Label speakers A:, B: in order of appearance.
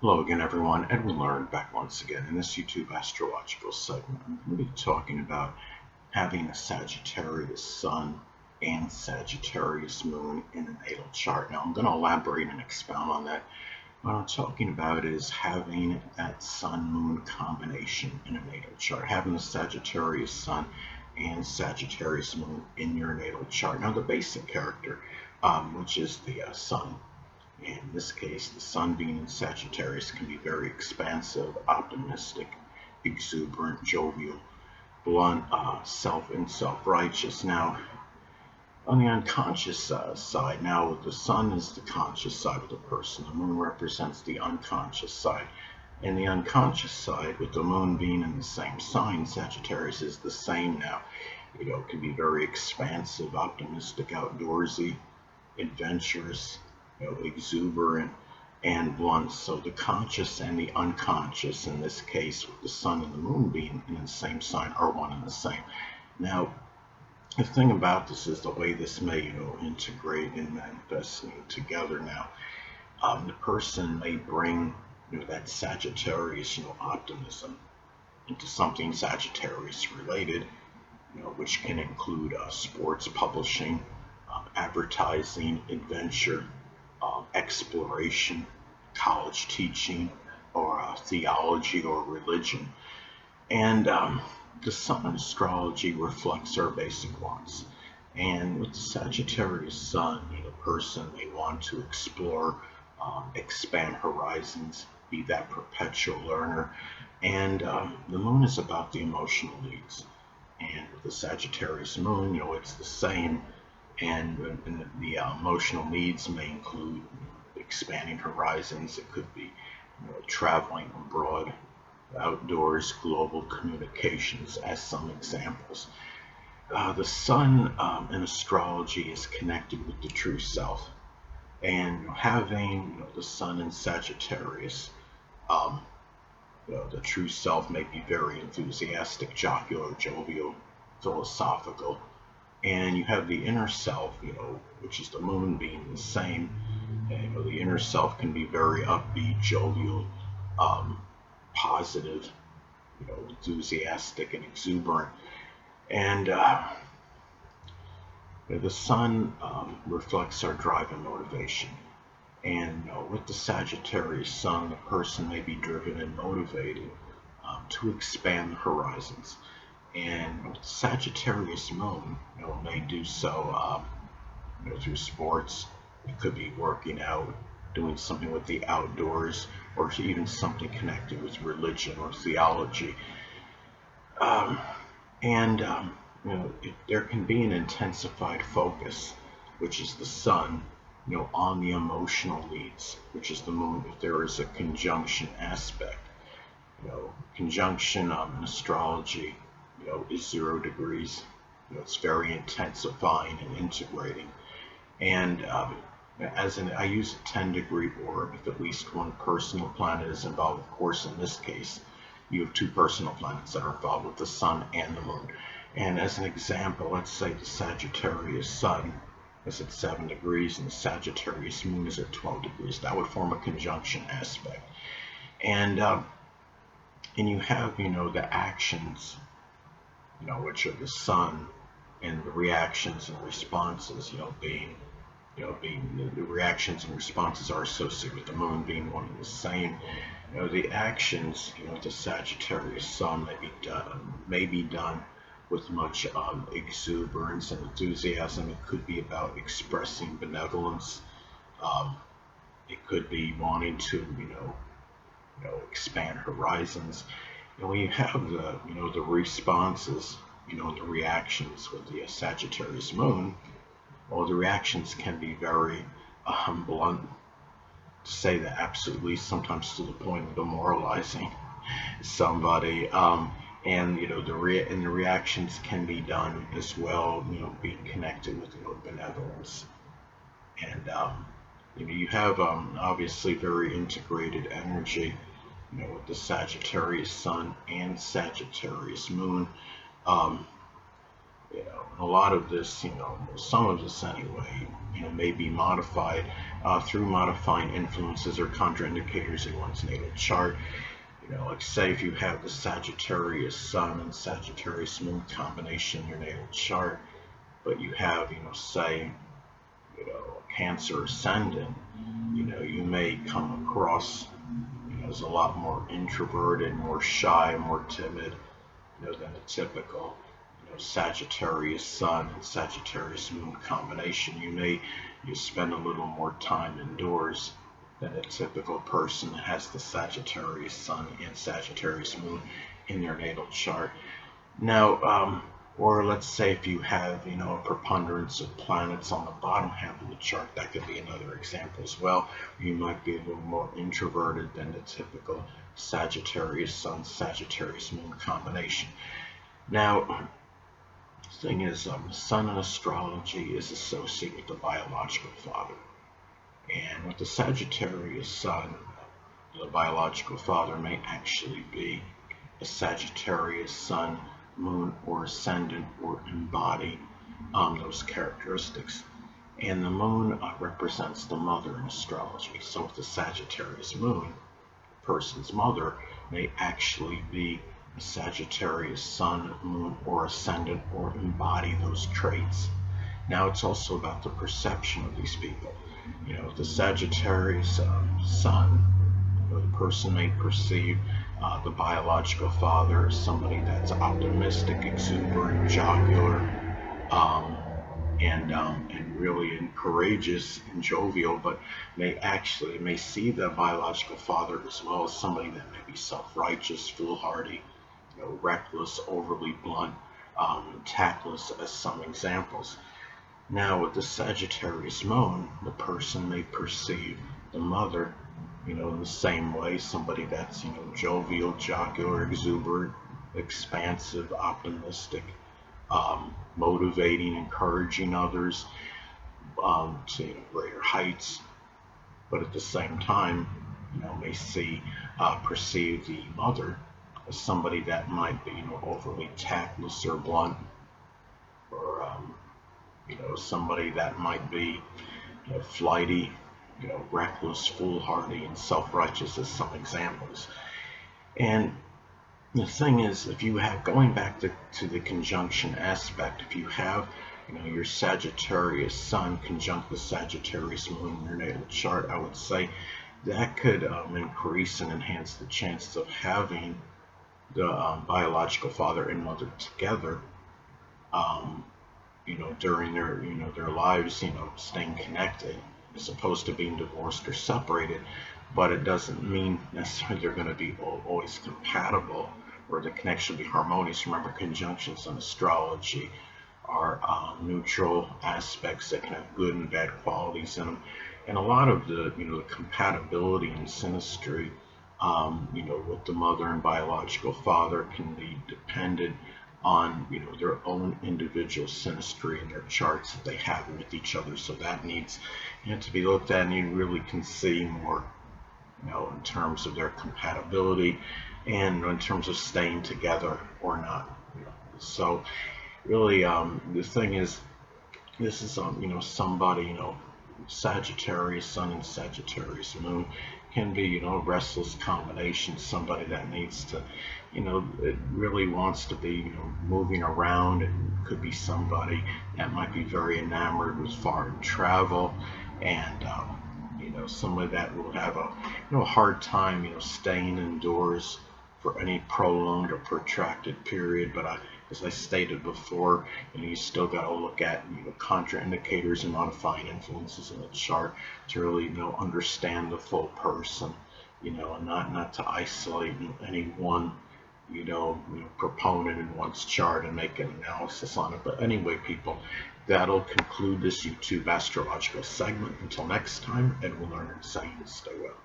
A: Hello again, everyone. Edwin Learnard back once again in this YouTube astrological segment. I'm going to be talking about having a Sagittarius Sun and Sagittarius Moon in a natal chart. Now, I'm going to elaborate and expound on that. What I'm talking about is having that Sun-Moon combination in a natal chart, having the Sagittarius Sun and Sagittarius Moon in your natal chart. Now, the basic character, which is the Sun. In this case, the Sun being in Sagittarius can be very expansive, optimistic, exuberant, jovial, blunt, self-righteous. Now, on the unconscious side, now the Sun is the conscious side of the person. The Moon represents the unconscious side. And the unconscious side, with the Moon being in the same sign, Sagittarius is the same now. It can be very expansive, optimistic, outdoorsy, adventurous, exuberant and blunt. So the conscious and the unconscious, in this case with the Sun and the Moon being in the same sign, are one and the same. Now, the thing about this is the way this may integrate and manifest together. Now, the person may bring that Sagittarius optimism into something Sagittarius related, which can include sports, publishing, advertising, adventure, exploration, college teaching, or theology or religion. And the Sun in astrology reflects our basic wants. And with the Sagittarius Sun, the person may want to explore, expand horizons, be that perpetual learner. And the Moon is about the emotional needs. And with the Sagittarius Moon, it's the same. And the emotional needs may include expanding horizons. It could be traveling abroad, outdoors, global communications as some examples. The Sun in astrology is connected with the true self. And having the Sun in Sagittarius, the true self may be very enthusiastic, jocular, jovial, philosophical. And you have the inner self, which is the Moon being the same. And, the inner self can be very upbeat, jovial, positive, enthusiastic and exuberant. And the Sun reflects our drive and motivation. And with the Sagittarius Sun, the person may be driven and motivated to expand the horizons. And Sagittarius Moon, may do so, through sports. It could be working out, doing something with the outdoors, or even something connected with religion or theology. There can be an intensified focus, which is the Sun, on the emotional needs, which is the Moon. If there is a conjunction aspect, conjunction in astrology, is 0 degrees. It's very intensifying and integrating. And I use a 10-degree orb if at least one personal planet is involved. Of course, in this case, you have 2 personal planets that are involved with the Sun and the Moon. And as an example, let's say the Sagittarius Sun is at 7 degrees and the Sagittarius Moon is at 12 degrees. That would form a conjunction aspect. And you have, the actions, which are the Sun, and the reactions and responses, being the reactions and responses are associated with the Moon being one and the same. The actions, the Sagittarius Sun may be done with much exuberance and enthusiasm. It could be about expressing benevolence. It could be wanting to, expand horizons. When you have the responses, the reactions with the Sagittarius Moon, well, the reactions can be very blunt, to say the absolute least, sometimes to the point of demoralizing somebody. And the reactions can be done as well, being connected with benevolence. And you have obviously very integrated energy, with the Sagittarius Sun and Sagittarius Moon. And a lot of this, some of this anyway, may be modified through modifying influences or contraindicators in one's natal chart. Like say if you have the Sagittarius Sun and Sagittarius Moon combination in your natal chart, but you have, say, Cancer ascendant, you may come across, as a lot more introverted, more shy, more timid, than the typical, Sagittarius Sun and Sagittarius Moon combination. You spend a little more time indoors than a typical person that has the Sagittarius Sun and Sagittarius Moon in their natal chart. Now, or let's say if you have, a preponderance of planets on the bottom half of the chart, that could be another example as well. You might be a little more introverted than the typical Sagittarius Sun, Sagittarius Moon combination. Now, the thing is, the Sun in astrology is associated with the biological father. And with the Sagittarius Sun, the biological father may actually be a Sagittarius Sun, Moon, or Ascendant, or embody those characteristics. And the Moon represents the mother in astrology. So with the Sagittarius Moon, the person's mother may actually be a Sagittarius Sun, Moon, or Ascendant, or embody those traits. Now it's also about the perception of these people. The Sagittarius Sun, the person may perceive the biological father as somebody that's optimistic, exuberant, jocular, and really courageous and jovial, but may see the biological father as well as somebody that may be self-righteous, foolhardy, reckless, overly blunt, tactless, as some examples. Now with the Sagittarius Moon, the person may perceive the mother, in the same way, somebody that's, jovial, jocular, exuberant, expansive, optimistic, motivating, encouraging others to greater heights, but at the same time, may perceive the mother as somebody that might be, overly tactless or blunt, or somebody that might be, flighty, reckless, foolhardy, and self-righteous as some examples. And the thing is, if you have, going back to the conjunction aspect, if you have, your Sagittarius Sun conjunct the Sagittarius Moon in your natal chart, I would say that could increase and enhance the chances of having the biological father and mother together, during their lives, staying connected, as opposed to being divorced or separated. But it doesn't mean necessarily they're going to be always compatible or the connection will be harmonious. Remember, conjunctions in astrology are neutral aspects that can have good and bad qualities in them. And a lot of the compatibility and synastry with the mother and biological father can be dependent on their own individual synastry and their charts that they have with each other. So that needs to be looked at, and you really can see more in terms of their compatibility and in terms of staying together or not. So really, the thing is, this is somebody, Sagittarius Sun and Sagittarius Moon can be a restless combination, somebody that needs to it really wants to be moving around. It could be somebody that might be very enamored with foreign travel, and somebody that will have a hard time staying indoors for any prolonged or protracted period. But as I stated before, you still got to look at contraindicators and modifying influences in the chart to really understand the full person, and not to isolate any one proponent in one's chart and make an analysis on it. But anyway, people, that'll conclude this YouTube astrological segment. Until next time, Edwin Learnard saying stay well.